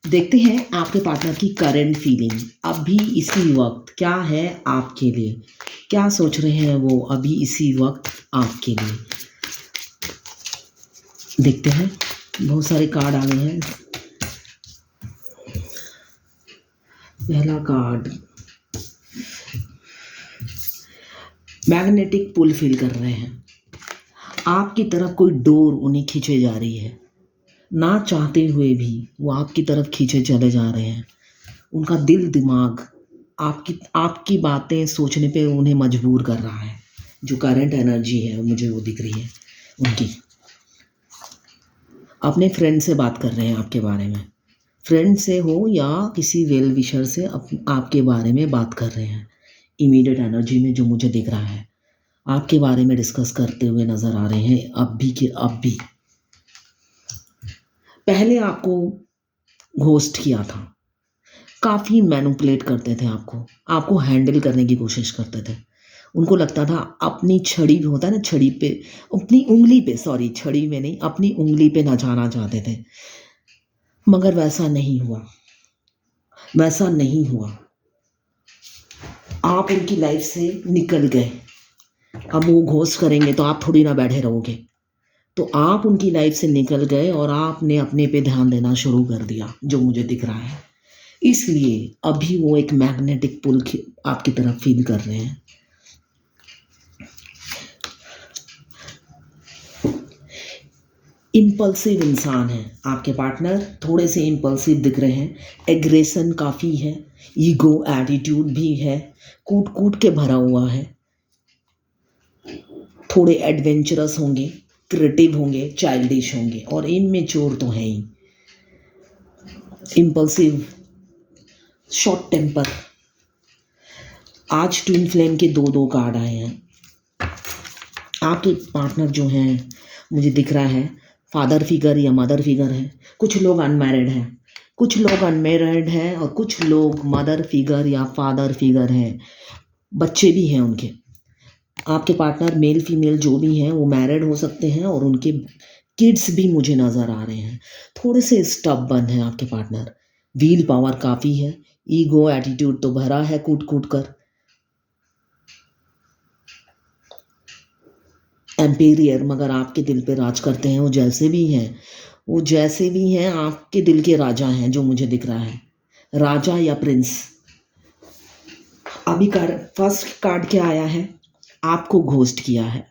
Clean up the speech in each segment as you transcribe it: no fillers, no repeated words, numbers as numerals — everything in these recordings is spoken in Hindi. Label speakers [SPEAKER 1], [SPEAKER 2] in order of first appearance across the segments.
[SPEAKER 1] देखते हैं आपके पार्टनर की करंट फीलिंग अभी इसी वक्त क्या है आपके लिए। क्या सोच रहे हैं वो अभी इसी वक्त आपके लिए। देखते हैं, बहुत सारे कार्ड आ गए हैं। पहला कार्ड, मैग्नेटिक पुल फील कर रहे हैं। आपकी तरफ कोई डोर उन्हें खींचे जा रही है, ना चाहते हुए भी वो आपकी तरफ खींचे चले जा रहे हैं। उनका दिल दिमाग आपकी बातें सोचने पे उन्हें मजबूर कर रहा है। जो करंट एनर्जी है मुझे वो दिख रही है उनकी। अपने फ्रेंड से बात कर रहे हैं आपके बारे में, फ्रेंड से हो या किसी वेल विशर से आपके बारे में बात कर रहे हैं। इमीडिएट एनर्जी में जो मुझे दिख रहा है, आपके बारे में डिस्कस करते हुए नज़र आ रहे हैं अब भी कि अब भी। पहले आपको घोस्ट किया था, काफ़ी मैनिपुलेट करते थे आपको हैंडल करने की कोशिश करते थे। उनको लगता था अपनी छड़ी पे होता है ना, छड़ी पे अपनी उंगली पे, सॉरी छड़ी में नहीं, अपनी उंगली पे नचाना चाहते थे। मगर वैसा नहीं हुआ, वैसा नहीं हुआ। आप उनकी लाइफ से निकल गए। अब वो घोस्ट करेंगे तो आप थोड़ी ना बैठे रहोगे। तो आप उनकी लाइफ से निकल गए और आपने अपने पे ध्यान देना शुरू कर दिया, जो मुझे दिख रहा है। इसलिए अभी वो एक मैग्नेटिक पुल आपकी तरफ फील कर रहे हैं। इम्पल्सिव इंसान है आपके पार्टनर, थोड़े से इम्पल्सिव दिख रहे हैं। एग्रेशन काफ़ी है, ईगो एटीट्यूड भी है, कूट कूट के भरा हुआ है। थोड़े एडवेंचरस होंगे, क्रिएटिव होंगे, चाइल्डिश होंगे और इमेच्योर तो है ही। Impulsive, short temper. आज ट्विन फ्लेम के दो कार्ड आए हैं। आपके पार्टनर जो हैं मुझे दिख रहा है फादर फिगर या मदर फिगर है। कुछ लोग अनमैरिड हैं, कुछ लोग अनमैरिड हैं और कुछ लोग मदर फिगर या फादर फिगर हैं। बच्चे भी हैं उनके। आपके पार्टनर मेल फीमेल जो भी हैं वो मैरिड हो सकते हैं और उनके किड्स भी मुझे नज़र आ रहे हैं। थोड़े से स्टबर्न हैं आपके पार्टनर, व्हील पावर काफ़ी है, ईगो एटीट्यूड तो भरा है कूट कूट कर। एम्पेरियर, मगर आपके दिल पे राज करते हैं। वो जैसे भी हैं आपके दिल के राजा हैं, जो मुझे दिख रहा है, राजा या प्रिंस। अभी कार्ड, फर्स्ट कार्ड क्या आया है, आपको घोस्ट किया है।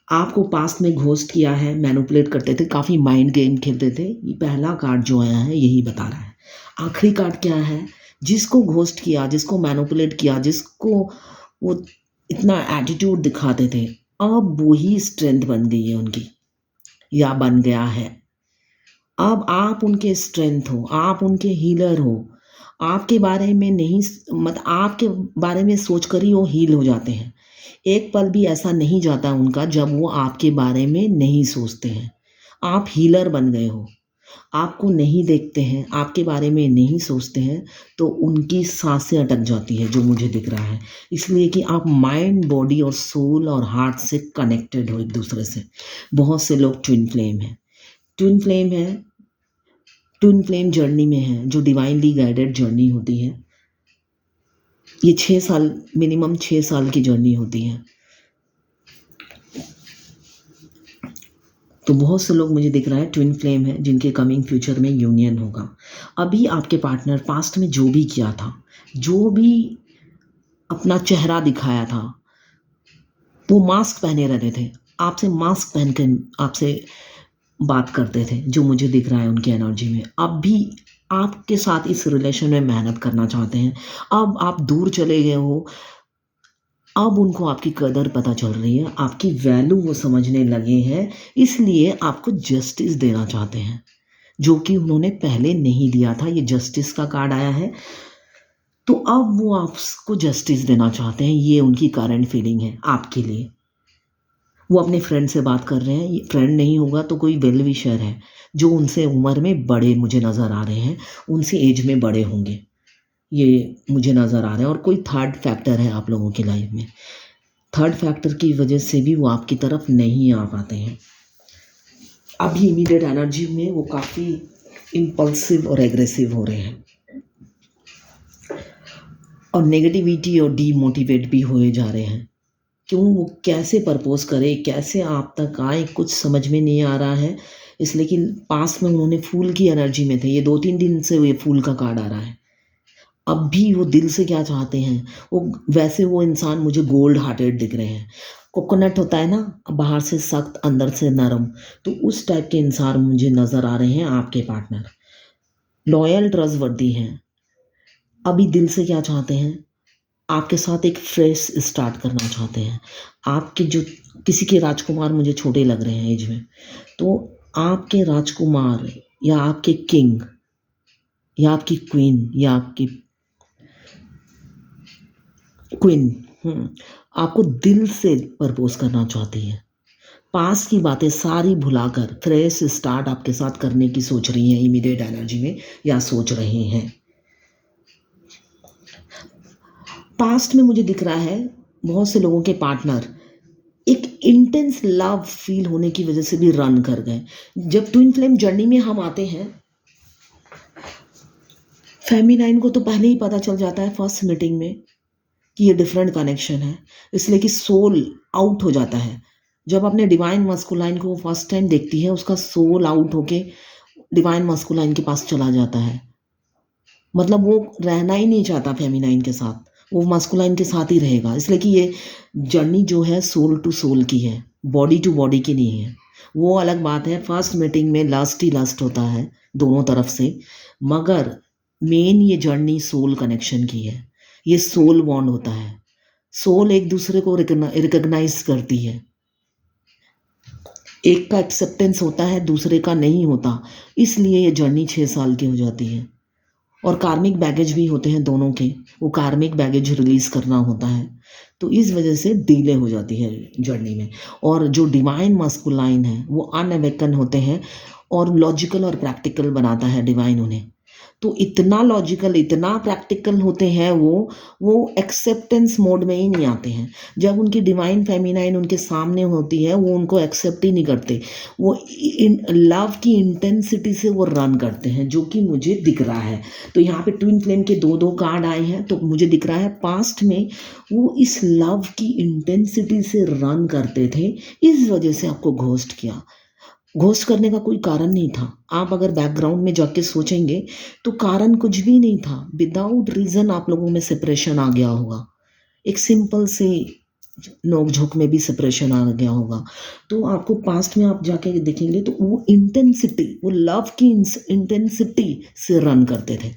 [SPEAKER 1] आपको पास्ट में घोस्ट किया है, मैनिपुलेट करते थे, काफ़ी माइंड गेम खेलते थे। ये पहला कार्ड जो आया है यही बता रहा है। आखिरी कार्ड क्या है, जिसको घोस्ट किया, जिसको मैनिपुलेट किया, जिसको वो इतना एटीट्यूड दिखाते थे, अब वही स्ट्रेंथ बन गई है उनकी या बन गया है। अब आप उनके स्ट्रेंथ हो, आप उनके हीलर हो। आपके बारे में नहीं, मत आपके बारे में सोच कर ही वो हील हो जाते हैं। एक पल भी ऐसा नहीं जाता उनका जब वो आपके बारे में नहीं सोचते हैं। आप हीलर बन गए हो। आपको नहीं देखते हैं, आपके बारे में नहीं सोचते हैं, तो उनकी सांसें अटक जाती है, जो मुझे दिख रहा है। इसलिए कि आप माइंड, बॉडी और सोल और हार्ट से कनेक्टेड हो एक दूसरे से। बहुत से लोग ट्विन फ्लेम हैं, ट्विन फ्लेम है, ट्विन फ्लेम जर्नी में है, जो डिवाइनली गाइडेड जर्नी होती है। ये 6 साल, मिनिमम 6 साल की जर्नी होती है। तो बहुत से लोग मुझे दिख रहा है ट्विन फ्लेम है, जिनके कमिंग फ्यूचर में यूनियन होगा। अभी आपके पार्टनर पास्ट में जो भी किया था, जो भी अपना चेहरा दिखाया था, वो मास्क पहने रहते थे, आपसे मास्क पहन कर आपसे बात करते थे, जो मुझे दिख रहा है उनकी एनर्जी में। अब भी आपके साथ इस रिलेशन में मेहनत करना चाहते हैं। अब आप दूर चले गए हो, अब उनको आपकी कदर पता चल रही है, आपकी वैल्यू वो समझने लगे हैं। इसलिए आपको जस्टिस देना चाहते हैं, जो कि उन्होंने पहले नहीं दिया था। ये जस्टिस का कार्ड आया है, तो अब वो आपको जस्टिस देना चाहते हैं। ये उनकी करंट फीलिंग है आपके लिए। वो अपने फ्रेंड से बात कर रहे हैं। ये फ्रेंड नहीं होगा तो कोई वेल विशर है, जो उनसे उम्र में बड़े मुझे नज़र आ रहे हैं, उनसे एज में बड़े होंगे, ये मुझे नज़र आ रहे हैं। और कोई थर्ड फैक्टर है आप लोगों की लाइफ में। थर्ड फैक्टर की वजह से भी वो आपकी तरफ नहीं आ पाते हैं। अभी इमीडिएट एनर्जी में वो काफ़ी इम्पल्सिव और एग्रेसिव हो रहे हैं और नेगेटिविटी और डीमोटिवेट भी हुए जा रहे हैं। क्यों? वो कैसे प्रपोज करे, कैसे आप तक आए, कुछ समझ में नहीं आ रहा है। इसलिए कि पास्ट में उन्होंने फूल की एनर्जी में थे, ये 2-3 दिन से ये फूल का कार्ड आ रहा है। अब भी वो दिल से क्या चाहते हैं, वो वैसे वो इंसान मुझे गोल्ड हार्टेड दिख रहे हैं। कोकोनट होता है ना, बाहर से सख्त अंदर से नरम, तो उस टाइप के इंसान मुझे नज़र आ रहे हैं आपके पार्टनर। लॉयल ट्रस्टवर्दी हैं। अभी दिल से क्या चाहते हैं, आपके साथ एक फ्रेश स्टार्ट करना चाहते हैं। आपके जो किसी के राजकुमार मुझे छोटे लग रहे हैं एज में, तो आपके राजकुमार या आपके किंग या आपकी क्वीन या आपकी क्वीन आपको दिल से प्रपोज करना चाहती है। पास की बातें सारी भुलाकर फ्रेश स्टार्ट आपके साथ करने की सोच रही हैं इमीडिएट एनर्जी में, या सोच रहे हैं। पास्ट में मुझे दिख रहा है बहुत से लोगों के पार्टनर एक इंटेंस लव फील होने की वजह से भी रन कर गए। जब ट्विन फ्लेम जर्नी में हम आते हैं, फेमिनाइन को तो पहले ही पता चल जाता है फर्स्ट मीटिंग में कि ये डिफरेंट कनेक्शन है, इसलिए कि सोल आउट हो जाता है। जब अपने डिवाइन मस्कुलाइन को फर्स्ट टाइम देखती है, उसका सोल आउट होके डिवाइन मस्कुलाइन के पास चला जाता है। मतलब वो रहना ही नहीं चाहता फेमिनाइन के साथ, वो मस्कुलाइन के साथ ही रहेगा। इसलिए कि ये जर्नी जो है सोल टू सोल की है, बॉडी टू बॉडी की नहीं है। वो अलग बात है, फर्स्ट मीटिंग में लस्ट ही लस्ट होता है दोनों तरफ से, मगर मेन ये जर्नी सोल कनेक्शन की है। ये सोल बॉन्ड होता है, सोल एक दूसरे को रिकग्नाइज करती है। एक का एक्सेप्टेंस होता है, दूसरे का नहीं होता, इसलिए ये जर्नी 6 साल की हो जाती है। और कार्मिक बैगेज भी होते हैं दोनों के, वो कार्मिक बैगेज रिलीज करना होता है, तो इस वजह से डिले हो जाती है जर्नी में। और जो डिवाइन मस्कुलाइन है वो अनअवेकन होते हैं और लॉजिकल और प्रैक्टिकल बनाता है डिवाइन उन्हें। तो इतना लॉजिकल, इतना प्रैक्टिकल होते हैं वो एक्सेप्टेंस मोड में ही नहीं आते हैं। जब उनकी डिवाइन फेमिनाइन उनके सामने होती है, वो उनको एक्सेप्ट ही नहीं करते, वो लव की इंटेंसिटी से वो रन करते हैं, जो कि मुझे दिख रहा है। तो यहाँ पे ट्विन फ्लेम के 2-2 कार्ड आए हैं, तो मुझे दिख रहा है पास्ट में वो इस लव की इंटेंसिटी से रन करते थे, इस वजह से आपको घोस्ट किया। घोस्ट करने का कोई कारण नहीं था। आप अगर बैकग्राउंड में जाके सोचेंगे तो कारण कुछ भी नहीं था, विदाउट रीज़न आप लोगों में सेपरेशन आ गया होगा। एक सिंपल से नोक झोंक में भी सेपरेशन आ गया होगा। तो आपको पास्ट में आप जाके देखेंगे तो वो इंटेंसिटी, वो लव की इंटेंसिटी से रन करते थे।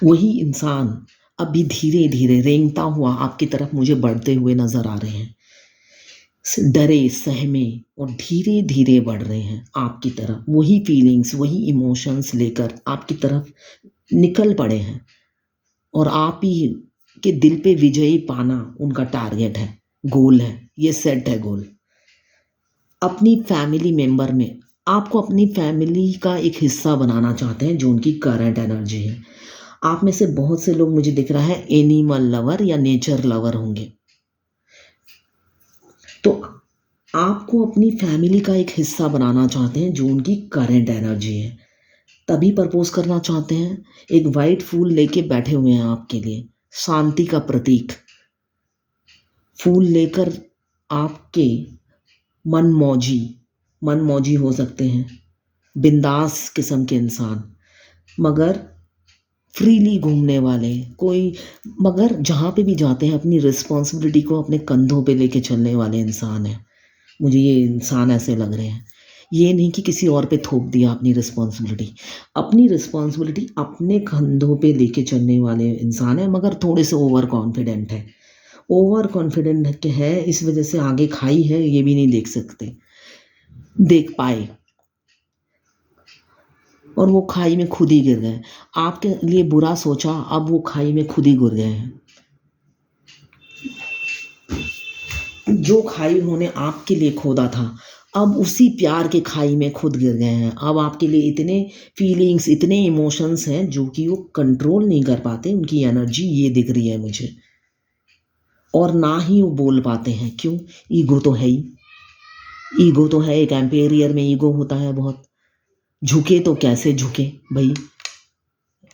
[SPEAKER 1] वही इंसान अभी धीरे धीरे रेंगता हुआ आपकी तरफ मुझे बढ़ते हुए नजर आ रहे हैं, डरे सहमे और धीरे धीरे बढ़ रहे हैं आपकी तरफ। वही फीलिंग्स, वही इमोशंस लेकर आपकी तरफ निकल पड़े हैं, और आप ही के दिल पे विजयी पाना उनका टारगेट है, गोल है, ये सेट है गोल। अपनी फैमिली मेंबर में आपको अपनी फैमिली का एक हिस्सा बनाना चाहते हैं, जो उनकी करंट एनर्जी है। आप में से बहुत से लोग मुझे दिख रहा है एनिमल लवर या नेचर लवर होंगे, तो आपको अपनी फैमिली का एक हिस्सा बनाना चाहते हैं, जो उनकी करंट एनर्जी है। तभी प्रपोज करना चाहते हैं। एक वाइट फूल लेके बैठे हुए हैं आपके लिए, शांति का प्रतीक फूल लेकर। आपके मनमौजी हो सकते हैं, बिंदास किस्म के इंसान, मगर फ्रीली घूमने वाले कोई, मगर जहाँ पे भी जाते हैं अपनी रिस्पॉन्सिबिलिटी को अपने कंधों पे लेके चलने वाले इंसान हैं। मुझे ये इंसान ऐसे लग रहे हैं। ये नहीं कि किसी और पे थोप दिया अपनी रिस्पॉन्सिबिलिटी अपने कंधों पे लेके चलने वाले इंसान है, मगर थोड़े से ओवर कॉन्फिडेंट है। इस वजह से आगे खाई है ये भी नहीं देख पाए, और वो खाई में खुद ही गिर गए। आपके लिए बुरा सोचा, अब वो खाई में खुद ही गिर गए हैं। जो खाई उन्होंने आपके लिए खोदा था, अब उसी प्यार के खाई में खुद गिर गए हैं। अब आपके लिए इतने फीलिंग्स, इतने इमोशंस हैं जो कि वो कंट्रोल नहीं कर पाते, उनकी एनर्जी ये दिख रही है मुझे, और ना ही वो बोल पाते हैं। क्यों? ईगो तो है ही, ईगो तो है, एक एम्पेरियर में ईगो होता है बहुत। झुके तो कैसे झुके भाई,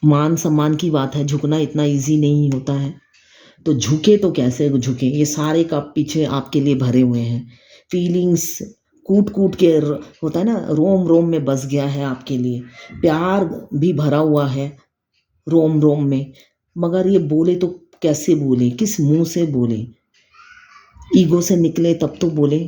[SPEAKER 1] मान सम्मान की बात है, झुकना इतना इजी नहीं होता है। तो झुके तो कैसे झुके, ये सारे कप पीछे आपके लिए भरे हुए हैं। फीलिंग्स कूट कूट के होता है ना, रोम रोम में बस गया है आपके लिए। प्यार भी भरा हुआ है रोम रोम में, मगर ये बोले तो कैसे बोले, किस मुंह से बोले, ईगो से निकले तब तो बोले।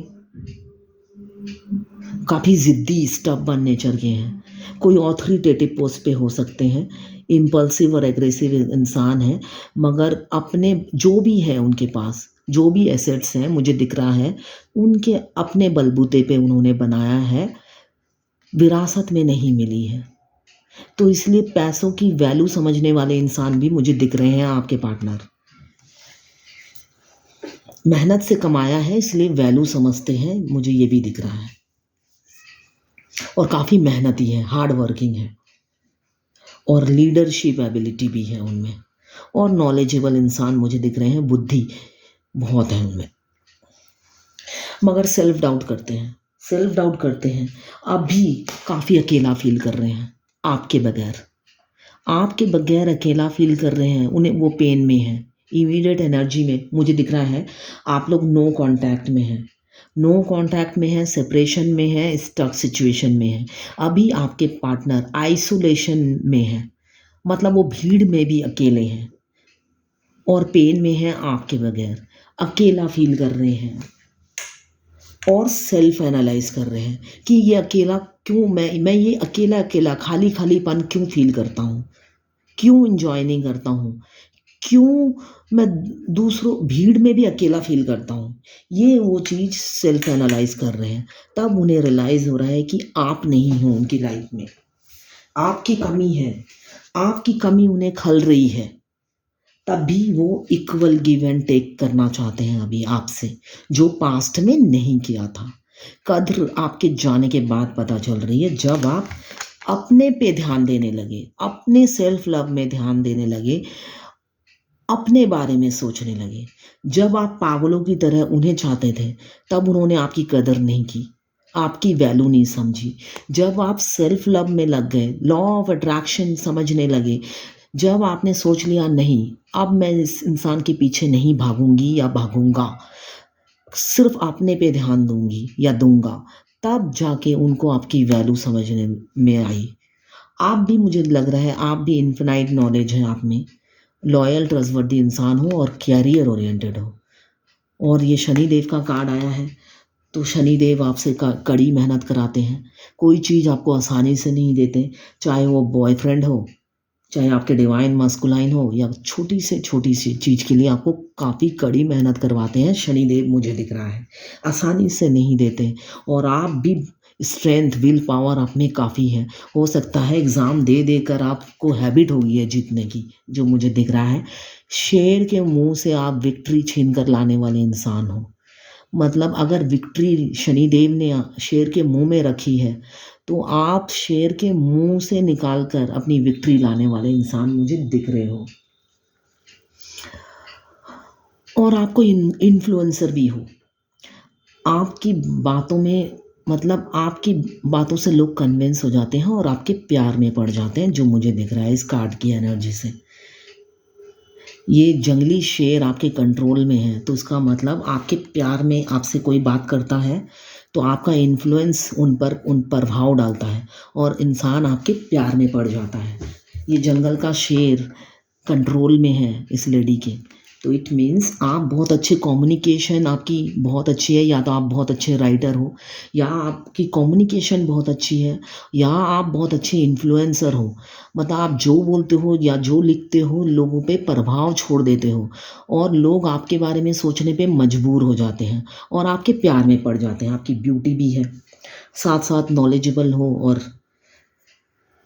[SPEAKER 1] काफ़ी ज़िद्दी स्टबर्न नेचर के हैं, कोई ऑथोरिटेटिव पोस्ट पे हो सकते हैं, इम्पल्सिव और एग्रेसिव इंसान है, मगर अपने जो भी है उनके पास, जो भी एसेट्स हैं मुझे दिख रहा है, उनके अपने बलबूते पे उन्होंने बनाया है, विरासत में नहीं मिली है। तो इसलिए पैसों की वैल्यू समझने वाले इंसान भी मुझे दिख रहे हैं आपके पार्टनर। मेहनत से कमाया है इसलिए वैल्यू समझते हैं, मुझे ये भी दिख रहा है। और काफ़ी मेहनती है, हार्ड वर्किंग है, और लीडरशिप एबिलिटी भी है उनमें, और नॉलेजेबल इंसान मुझे दिख रहे हैं, बुद्धि बहुत है उनमें, मगर सेल्फ डाउट करते हैं, सेल्फ डाउट करते हैं। अभी काफ़ी अकेला फील कर रहे हैं आपके बगैर, आपके बगैर अकेला फील कर रहे हैं, उन्हें वो पेन में है। इमीडिएट एनर्जी में मुझे दिख रहा है आप लोग नो कांटेक्ट में हैं, नो कांटेक्ट में है, सेपरेशन में है, स्टक सिचुएशन में है। अभी आपके पार्टनर आइसोलेशन में है, मतलब वो भीड़ में भी अकेले हैं और पेन में है आपके बगैर, अकेला फील कर रहे हैं और सेल्फ एनालाइज कर रहे हैं कि ये अकेला क्यों, मैं ये अकेला अकेला खाली खालीपन क्यों फील करता हूँ, क्यों इंजॉय नहीं करता हूँ, क्यों मैं दूसरों भीड़ में भी अकेला फील करता हूँ। ये वो चीज़ सेल्फ एनालाइज कर रहे हैं, तब उन्हें रियलाइज़ हो रहा है कि आप नहीं हो उनकी लाइफ में, आपकी कमी है, आपकी कमी उन्हें खल रही है। तब भी वो इक्वल गिव एंड टेक करना चाहते हैं अभी आपसे, जो पास्ट में नहीं किया था। कद्र आपके जाने के बाद पता चल रही है, जब आप अपने पे ध्यान देने लगे, अपने सेल्फ लव में ध्यान देने लगे, अपने बारे में सोचने लगे। जब आप पागलों की तरह उन्हें चाहते थे, तब उन्होंने आपकी कदर नहीं की, आपकी वैल्यू नहीं समझी। जब आप सेल्फ लव में लग गए, लॉ ऑफ अट्रैक्शन समझने लगे, जब आपने सोच लिया नहीं अब मैं इस इंसान के पीछे नहीं भागूंगी या भागूंगा, सिर्फ अपने पे ध्यान दूंगी या दूंगा, तब जाके उनको आपकी वैल्यू समझने में आई। आप भी, मुझे लग रहा है आप भी इन्फिनाइट नॉलेज है आप में, लॉयल ट्रस्टवर्दी इंसान हो और कैरियर ओरिएंटेड हो। और ये शनिदेव का कार्ड आया है, तो शनिदेव आपसे कड़ी मेहनत कराते हैं, कोई चीज़ आपको आसानी से नहीं देते, चाहे वो बॉयफ्रेंड हो, चाहे आपके डिवाइन मस्कुलाइन हो, या छोटी से छोटी सी चीज़ के लिए आपको काफ़ी कड़ी मेहनत करवाते हैं शनिदेव, मुझे दिख रहा है आसानी से नहीं देते। और आप भी स्ट्रेंथ विल पावर आप में काफ़ी है, हो सकता है एग्ज़ाम दे देकर आपको हैबिट हो गई है जीतने की, जो मुझे दिख रहा है। शेर के मुंह से आप विक्ट्री छीन कर लाने वाले इंसान हो, मतलब अगर विक्ट्री शनिदेव ने शेर के मुंह में रखी है, तो आप शेर के मुंह से निकाल कर अपनी विक्ट्री लाने वाले इंसान मुझे दिख रहे हो। और आपको इन्फ्लुएंसर भी हो, आपकी बातों में, मतलब आपकी बातों से लोग कन्विंस हो जाते हैं और आपके प्यार में पड़ जाते हैं, जो मुझे दिख रहा है इस कार्ड की एनर्जी से। ये जंगली शेर आपके कंट्रोल में है, तो इसका मतलब आपके प्यार में आपसे कोई बात करता है तो आपका इन्फ्लुएंस उन पर प्रभाव डालता है और इंसान आपके प्यार में पड़ जाता है। ये जंगल का शेर कंट्रोल में है इस लेडी के, तो इट मीन्स आप बहुत अच्छे, कम्युनिकेशन आपकी बहुत अच्छी है, या तो आप बहुत अच्छे राइटर हो, या आपकी कम्युनिकेशन बहुत अच्छी है, या आप बहुत अच्छे इन्फ्लुएंसर हो, मतलब आप जो बोलते हो या जो लिखते हो लोगों पे प्रभाव छोड़ देते हो और लोग आपके बारे में सोचने पे मजबूर हो जाते हैं और आपके प्यार में पड़ जाते हैं। आपकी ब्यूटी भी है, साथ साथ नॉलेजेबल हो और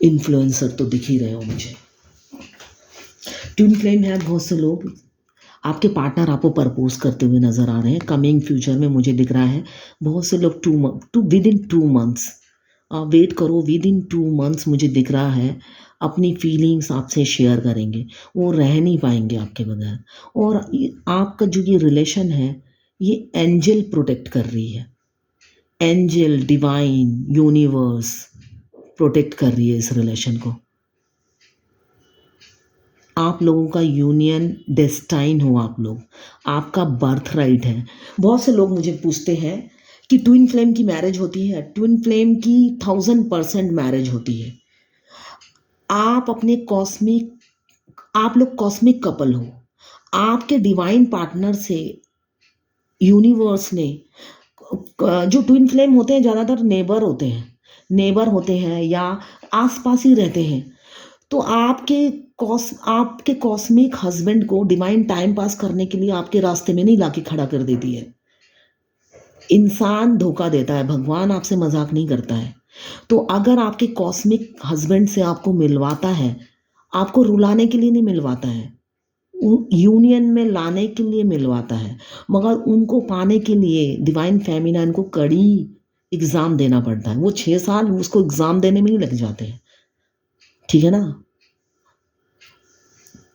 [SPEAKER 1] इन्फ्लुएंसर तो दिख ही रहे हो मुझे। ट्विन फ्लेम है, बहुत से लोग, आपके पार्टनर आपको प्रपोज करते हुए नज़र आ रहे हैं कमिंग फ्यूचर में, मुझे दिख रहा है। बहुत से लोग विद इन 2 मंथ्स, वेट करो, विद इन 2 मंथ्स मुझे दिख रहा है अपनी फीलिंग्स आपसे शेयर करेंगे, वो रह नहीं पाएंगे आपके बगैर। और आपका जो ये रिलेशन है, ये एंजल प्रोटेक्ट कर रही है, एंजल, डिवाइन, यूनिवर्स, प्रोटेक्ट कर रही है इस रिलेशन को। आप लोगों का यूनियन डेस्टाइन हो, आप लोग, आपका बर्थ राइट है। बहुत से लोग मुझे पूछते हैं कि ट्विन फ्लेम की मैरिज होती है। ट्विन फ्लेम की 1000% मैरिज होती है। आप अपने आप लोग कॉस्मिक कपल हो। आपके डिवाइन पार्टनर से यूनिवर्स ने, जो ट्विन फ्लेम होते हैं ज़्यादातर नेबर होते हैं या आसपास ही रहते हैं। तो आपके कॉस्मिक हस्बैंड को डिवाइन टाइम पास करने के लिए आपके रास्ते में नहीं लाके खड़ा कर देती है। इंसान धोखा देता है, भगवान आपसे मजाक नहीं करता है। तो अगर आपके कॉस्मिक हस्बैंड से आपको मिलवाता है, आपको रुलाने के लिए नहीं मिलवाता है, यूनियन में लाने के लिए मिलवाता है। मगर उनको पाने के लिए डिवाइन फेमिनाइन को कड़ी एग्ज़ाम देना पड़ता है। वो 6 साल उसको एग्ज़ाम देने में ही लग जाते हैं, ठीक है ना।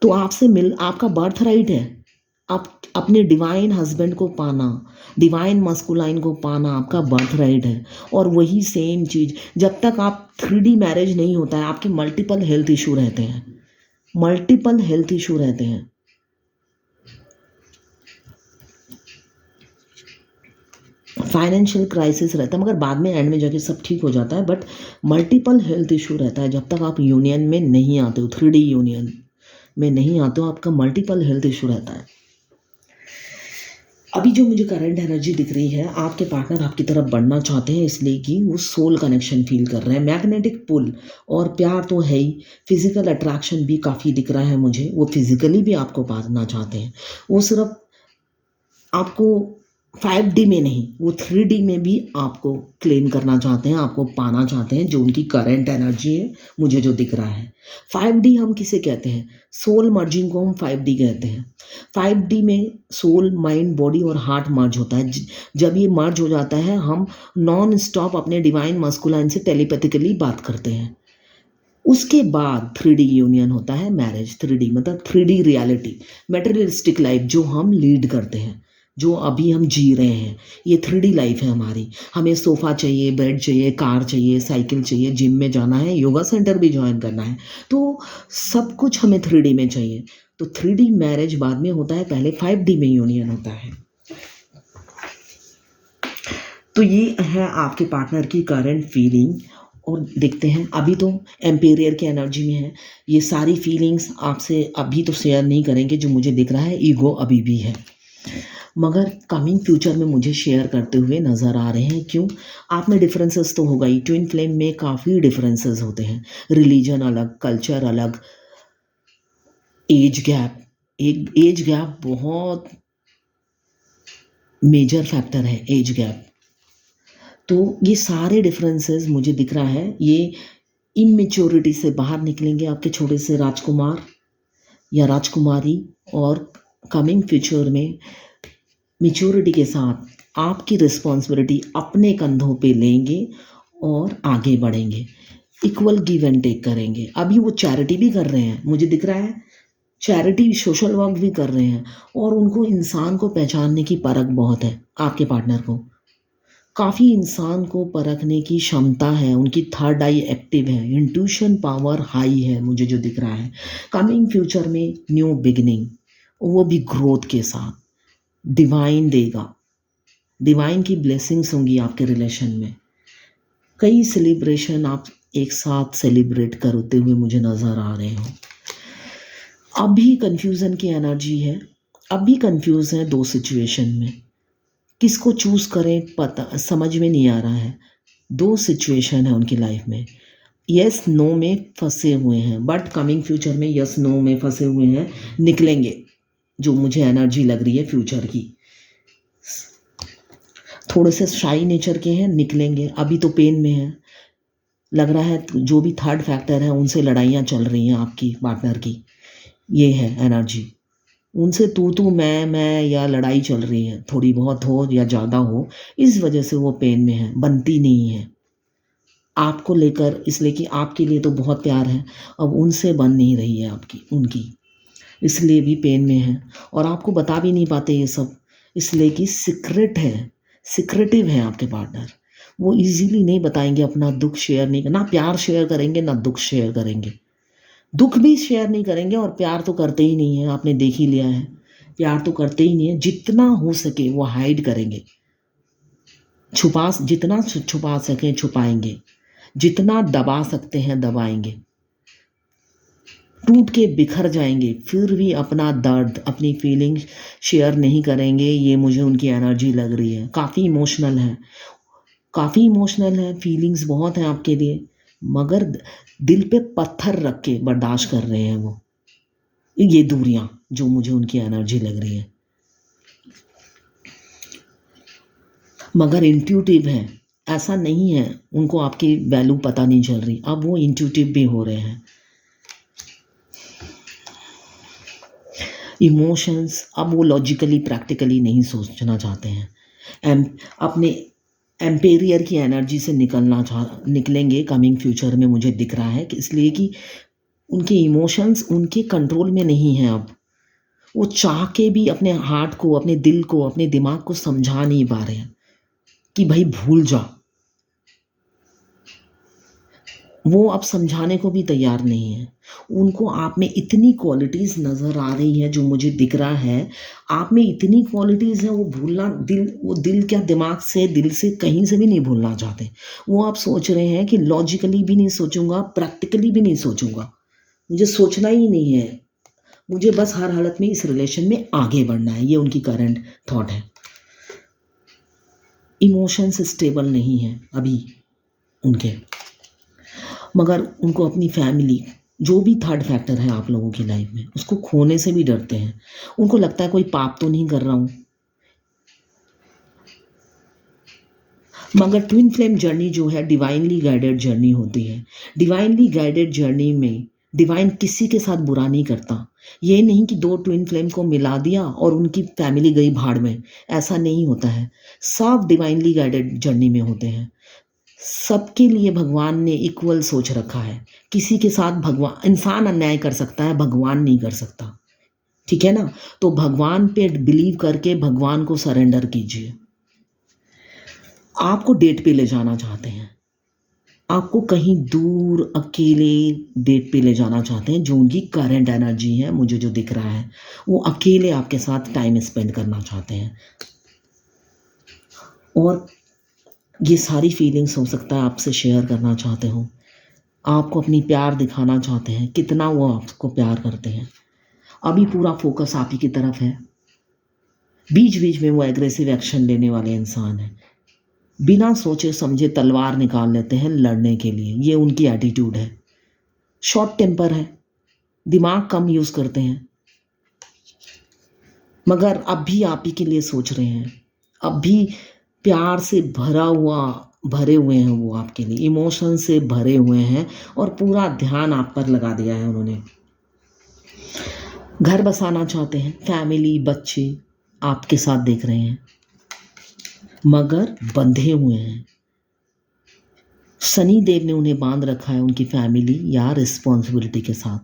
[SPEAKER 1] तो आपका बर्थ राइट है, आप अपने डिवाइन हस्बैंड को पाना, डिवाइन मस्कुलाइन को पाना आपका बर्थ राइट है। और वही सेम चीज़ जब तक आप 3D मैरिज नहीं होता है, आपके मल्टीपल हेल्थ इशू रहते हैं। फाइनेंशियल क्राइसिस रहता है, मगर बाद में एंड में जाके सब ठीक हो जाता है। बट मल्टीपल हेल्थ इशू रहता है जब तक आप यूनियन में नहीं आते हो, 3D यूनियन में नहीं आते हो, आपका मल्टीपल हेल्थ इशू रहता है। अभी जो मुझे करंट एनर्जी दिख रही है, आपके पार्टनर आपकी तरफ बढ़ना चाहते हैं, इसलिए कि वो सोल कनेक्शन फील कर रहे हैं। मैग्नेटिक पुल और प्यार तो है ही, फिजिकल अट्रैक्शन भी काफ़ी दिख रहा है मुझे। वो फिजिकली भी आपको पाना चाहते हैं। वो सिर्फ आपको 5D में नहीं, वो 3D में भी आपको क्लेम करना चाहते हैं, आपको पाना चाहते हैं। जो उनकी करंट एनर्जी है, मुझे जो दिख रहा है। 5D हम किसे कहते हैं? सोल मर्जिंग को हम 5D कहते हैं। 5D में सोल, माइंड, बॉडी और हार्ट मर्ज होता है। जब ये मर्ज हो जाता है, हम नॉन स्टॉप अपने डिवाइन मस्कुलाइन से टेलीपैथिकली बात करते हैं। उसके बाद 3D यूनियन होता है, मैरिज। 3D मतलब 3D रियलिटी, मटेरियलिस्टिक लाइफ जो हम लीड करते हैं, जो अभी हम जी रहे हैं। ये 3D लाइफ है हमारी। हमें सोफ़ा चाहिए, बेड चाहिए, कार चाहिए, साइकिल चाहिए, जिम में जाना है, योगा सेंटर भी ज्वाइन करना है। तो सब कुछ हमें 3D में चाहिए। तो 3D मैरिज बाद में होता है, पहले 5D में यूनियन होता है। तो ये है आपके पार्टनर की करंट फीलिंग। और देखते हैं, अभी तो एम्पेरियर की एनर्जी में है। ये सारी फीलिंग्स आपसे अभी तो शेयर नहीं करेंगे। जो मुझे दिख रहा है, ईगो अभी भी है, मगर कमिंग फ्यूचर में मुझे शेयर करते हुए नज़र आ रहे हैं। क्यों? आप में डिफरेंसेस तो होगा ही। ट्विन फ्लेम में काफ़ी डिफरेंसेस होते हैं। रिलीजन अलग, कल्चर अलग, एज गैप, एक एज गैप बहुत मेजर फैक्टर है, एज गैप। तो ये सारे डिफरेंसेस मुझे दिख रहा है। ये इमेच्योरिटी से बाहर निकलेंगे आपके छोटे से राजकुमार या राजकुमारी, और कमिंग फ्यूचर में मैच्योरिटी के साथ आपकी रिस्पॉन्सिबिलिटी अपने कंधों पे लेंगे और आगे बढ़ेंगे। इक्वल गिव एंड टेक करेंगे। अभी वो चैरिटी भी कर रहे हैं, मुझे दिख रहा है। चैरिटी, सोशल वर्क भी कर रहे हैं। और उनको इंसान को पहचानने की परख बहुत है। आपके पार्टनर को काफ़ी इंसान को परखने की क्षमता है। उनकी थर्ड आई एक्टिव है, इंट्यूशन पावर हाई है, मुझे जो दिख रहा है। कमिंग फ्यूचर में न्यू बिगिनिंग, वो भी ग्रोथ के साथ डिवाइन देगा। डिवाइन की ब्लेसिंग्स होंगी आपके रिलेशन में। कई सेलिब्रेशन आप एक साथ सेलिब्रेट करते हुए मुझे नज़र आ रहे हो। अभी कन्फ्यूज़न की एनर्जी है। अभी कन्फ्यूज है 2 सिचुएशन में, किसको चूज़ करें पता समझ में नहीं आ रहा है। 2 सिचुएशन है उनकी लाइफ में, यस नो में फंसे हुए हैं। बट कमिंग फ्यूचर में यस नो में फंसे हुए हैं, निकलेंगे। जो मुझे एनर्जी लग रही है फ्यूचर की, थोड़े से शाई नेचर के हैं, निकलेंगे। अभी तो पेन में है, लग रहा है जो भी थर्ड फैक्टर है उनसे लड़ाइयाँ चल रही हैं आपकी पार्टनर की। ये है एनर्जी, उनसे तू मैं या लड़ाई चल रही है, थोड़ी बहुत हो या ज़्यादा हो। इस वजह से वो पेन में है, बनती नहीं है आपको लेकर, इसलिए कि आपके लिए तो बहुत प्यार है, अब उनसे बन नहीं रही है उनकी, इसलिए भी पेन में है। और आपको बता भी नहीं पाते ये सब, इसलिए कि सीक्रेट है, सिक्रेटिव है आपके पार्टनर। वो इजीली नहीं बताएंगे, अपना दुख शेयर नहीं, ना प्यार शेयर करेंगे ना दुख शेयर करेंगे। दुख भी शेयर नहीं करेंगे और प्यार तो करते ही नहीं है, आपने देख ही लिया है। प्यार तो करते ही नहीं है, जितना हो सके वो हाइड करेंगे, जितना छुपा सकें छुपाएंगे, जितना दबा सकते हैं दबाएंगे, टूट के बिखर जाएंगे, फिर भी अपना दर्द अपनी फीलिंग्स शेयर नहीं करेंगे। ये मुझे उनकी एनर्जी लग रही है, काफ़ी इमोशनल है, काफ़ी इमोशनल है, फीलिंग्स बहुत हैं आपके लिए, मगर दिल पे पत्थर रख के बर्दाश्त कर रहे हैं वो, ये दूरियां जो मुझे उनकी एनर्जी लग रही है। मगर इंट्यूटिव है, ऐसा नहीं है उनको आपकी वैल्यू पता नहीं चल रही, अब वो इंट्यूटिव भी हो रहे हैं। इमोशंस अब वो लॉजिकली प्रैक्टिकली नहीं सोचना चाहते हैं, अपने एम्पेरियर की एनर्जी से निकलेंगे कमिंग फ्यूचर में, मुझे दिख रहा है कि इसलिए कि उनके इमोशंस उनके कंट्रोल में नहीं हैं अब। वो चाह के भी अपने हार्ट को, अपने दिल को, अपने दिमाग को समझा नहीं पा रहे हैं कि भाई भूल जा। वो अब समझाने को भी तैयार नहीं है। उनको आप में इतनी क्वालिटीज़ नज़र आ रही है, जो मुझे दिख रहा है आप में इतनी क्वालिटीज़ हैं, वो दिल क्या दिमाग से, दिल से कहीं से भी नहीं भूलना चाहते। वो आप सोच रहे हैं कि लॉजिकली भी नहीं सोचूंगा, प्रैक्टिकली भी नहीं सोचूंगा, मुझे सोचना ही नहीं है, मुझे बस हर हालत में इस रिलेशन में आगे बढ़ना है, ये उनकी करंट थॉट है। इमोशंस स्टेबल नहीं है अभी उनके, मगर उनको अपनी फैमिली, जो भी थर्ड फैक्टर है आप लोगों की लाइफ में, उसको खोने से भी डरते हैं। उनको लगता है कोई पाप तो नहीं कर रहा हूँ। मगर ट्विन फ्लेम जर्नी जो है डिवाइनली गाइडेड जर्नी होती है। डिवाइनली गाइडेड जर्नी में डिवाइन किसी के साथ बुरा नहीं करता। ये नहीं कि दो ट्विन फ्लेम को मिला दिया और उनकी फैमिली गई भाड़ में, ऐसा नहीं होता है। सब डिवाइनली गाइडेड जर्नी में होते हैं। सबके लिए भगवान ने इक्वल सोच रखा है। किसी के साथ भगवान, इंसान अन्याय कर सकता है, भगवान नहीं कर सकता, ठीक है ना। तो भगवान पे बिलीव करके भगवान को सरेंडर कीजिए। आपको डेट पे ले जाना चाहते हैं, आपको कहीं दूर अकेले डेट पे ले जाना चाहते हैं, जो उनकी करंट एनर्जी है, मुझे जो दिख रहा है वो अकेले आपके साथ टाइम स्पेंड करना चाहते हैं। और ये सारी फीलिंग्स हो सकता है आपसे शेयर करना चाहते हो, आपको अपनी प्यार दिखाना चाहते हैं, कितना वो आपको प्यार करते हैं। अभी पूरा फोकस आप ही की तरफ है। बीच बीच में वो एग्रेसिव एक्शन लेने वाले इंसान हैं, बिना सोचे समझे तलवार निकाल लेते हैं लड़ने के लिए, ये उनकी एटीट्यूड है। शॉर्ट टेम्पर है, दिमाग कम यूज़ करते हैं, मगर अब भी आप ही के लिए सोच रहे हैं। अब भी प्यार से भरे हुए हैं वो आपके लिए, इमोशन से भरे हुए हैं, और पूरा ध्यान आप पर लगा दिया है उन्होंने। घर बसाना चाहते हैं, फैमिली बच्चे आपके साथ देख रहे हैं, मगर बंधे हुए हैं। शनि देव ने उन्हें बांध रखा है उनकी फैमिली या रिस्पॉन्सिबिलिटी के साथ।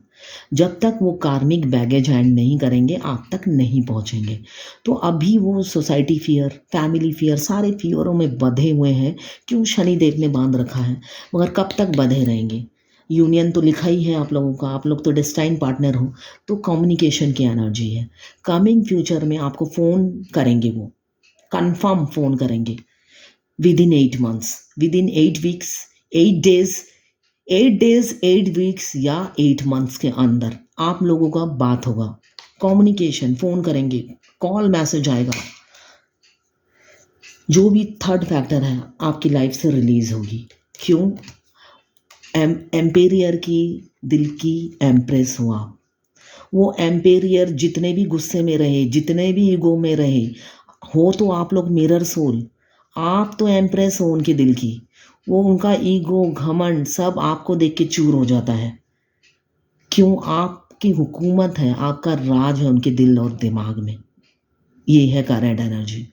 [SPEAKER 1] जब तक वो कार्मिक बैगेज हैंड नहीं करेंगे आप तक नहीं पहुंचेंगे। तो अभी वो सोसाइटी फियर, फैमिली फियर, सारे फियरों में बंधे हुए हैं। क्यों? शनि देव ने बांध रखा है, मगर कब तक बंधे रहेंगे? यूनियन तो लिखा ही है आप लोगों का, आप लोग तो डेस्टाइन पार्टनर हो, तो कम्युनिकेशन की एनर्जी है। कमिंग फ्यूचर में आपको फ़ोन करेंगे, वो कन्फर्म फ़ोन करेंगे with in 8 months, with in 8 weeks, 8 days, 8 days, 8 weeks या 8 मंथ्स के अंदर आप लोगों का बात होगा। कम्युनिकेशन, फ़ोन करेंगे, कॉल मैसेज आएगा, जो भी थर्ड फैक्टर है आपकी लाइफ से रिलीज होगी। क्यों? एम्पेरियर की दिल की एम्प्रेस हुआ। वो एम्पेरियर जितने भी गुस्से में रहे, जितने भी ईगो में रहे हो, तो आप लोग मिरर सोल, आप तो एम्प्रेस हो उनके दिल की। वो उनका ईगो, घमंड सब आपको देख के चूर हो जाता है। क्यों? आपकी हुकूमत है, आपका राज है उनके दिल और दिमाग में। ये है करंट एनर्जी।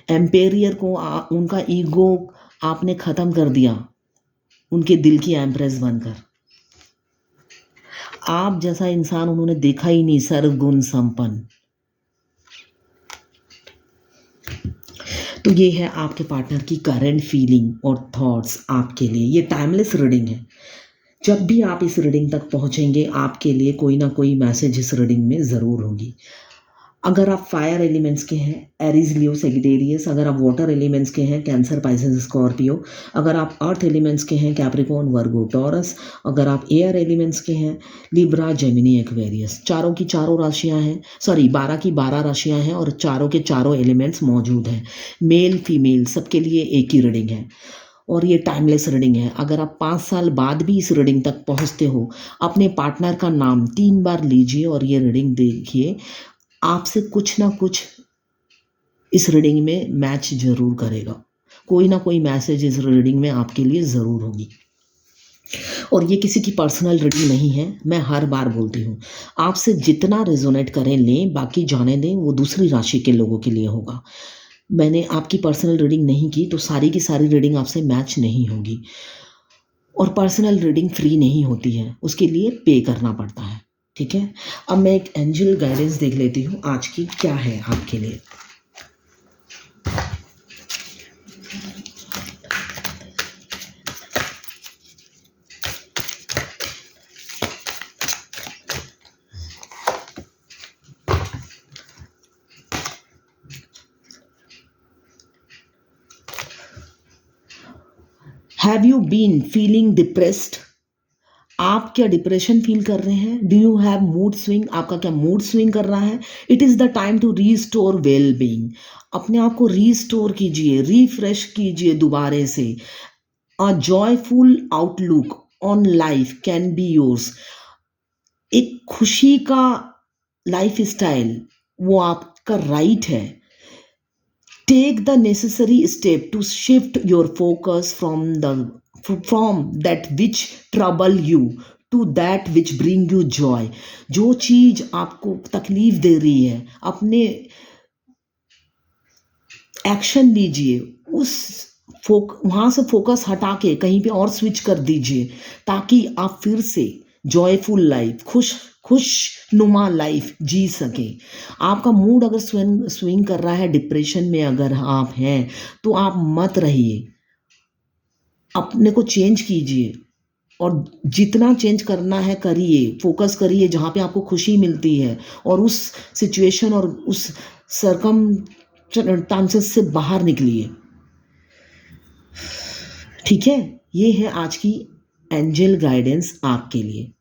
[SPEAKER 1] एम्पेरियर को उनका ईगो आपने ख़त्म कर दिया उनके दिल की एम्प्रेस बनकर। आप जैसा इंसान उन्होंने देखा ही नहीं, सर्वगुण संपन्न। तो ये है आपके पार्टनर की करंट फीलिंग और थॉट्स आपके लिए। ये टाइमलेस रीडिंग है। जब भी आप इस रीडिंग तक पहुंचेंगे आपके लिए कोई ना कोई मैसेज इस रीडिंग में ज़रूर होगी। अगर आप फायर एलिमेंट्स के हैं, एरीज, लियो, सेजिटेरियस। अगर आप वाटर एलिमेंट्स के हैं, कैंसर, पाइसेस, स्कॉर्पियो। अगर आप अर्थ एलिमेंट्स के हैं, कैप्रिकॉर्न, वर्गो, टॉरस। अगर आप एयर एलिमेंट्स के हैं, लिब्रा, जेमिनी, एक्वेरियस। चारों की चारों राशियां हैं, सॉरी 12 की 12 राशियां हैं और चारों के चारों एलिमेंट्स मौजूद हैं। मेल फीमेल सबके लिए एक ही रीडिंग है और ये टाइमलेस रीडिंग है। अगर आप 5 साल बाद भी इस रीडिंग तक पहुंचते हो, अपने पार्टनर का नाम 3 बार लीजिए और ये रीडिंग देखिए। आपसे कुछ ना कुछ इस रीडिंग में मैच जरूर करेगा। कोई ना कोई मैसेज इस रीडिंग में आपके लिए ज़रूर होगी। और ये किसी की पर्सनल रीडिंग नहीं है, मैं हर बार बोलती हूँ। आपसे जितना रेजोनेट करें लें, बाकी जाने दें, वो दूसरी राशि के लोगों के लिए होगा। मैंने आपकी पर्सनल रीडिंग नहीं की तो सारी की सारी रीडिंग आपसे मैच नहीं होगी। और पर्सनल रीडिंग फ्री नहीं होती है, उसके लिए पे करना पड़ता है। ठीक है, अब मैं एक एंजल गाइडेंस देख लेती हूँ आज की क्या है आपके लिए। Have you been feeling depressed? आप क्या डिप्रेशन फील कर रहे हैं? Do you have mood swing? आपका क्या मूड स्विंग कर रहा है? It is the time to restore well being. अपने आप को रीस्टोर कीजिए, रिफ्रेश कीजिए दोबारे से। A joyful outlook on life can be yours. एक खुशी का लाइफ स्टाइल वो आपका राइट है। Take the necessary step to shift your focus from that which trouble you to that which bring you joy। जो चीज आपको तकलीफ दे रही है, अपने एक्शन लीजिए, उस वहां से फोकस हटा के कहीं पे और स्विच कर दीजिए, ताकि आप फिर से जॉयफुल लाइफ, खुशनुमा लाइफ जी सके। आपका मूड अगर स्विंग कर रहा है, डिप्रेशन में अगर आप हैं, तो आप मत रहिए, अपने को चेंज कीजिए और जितना चेंज करना है करिए। फोकस करिए जहाँ पे आपको खुशी मिलती है और उस सिचुएशन और उस सर्कमस्टांसेस से बाहर निकलिए। ठीक है, ये है आज की एंजल गाइडेंस आपके लिए।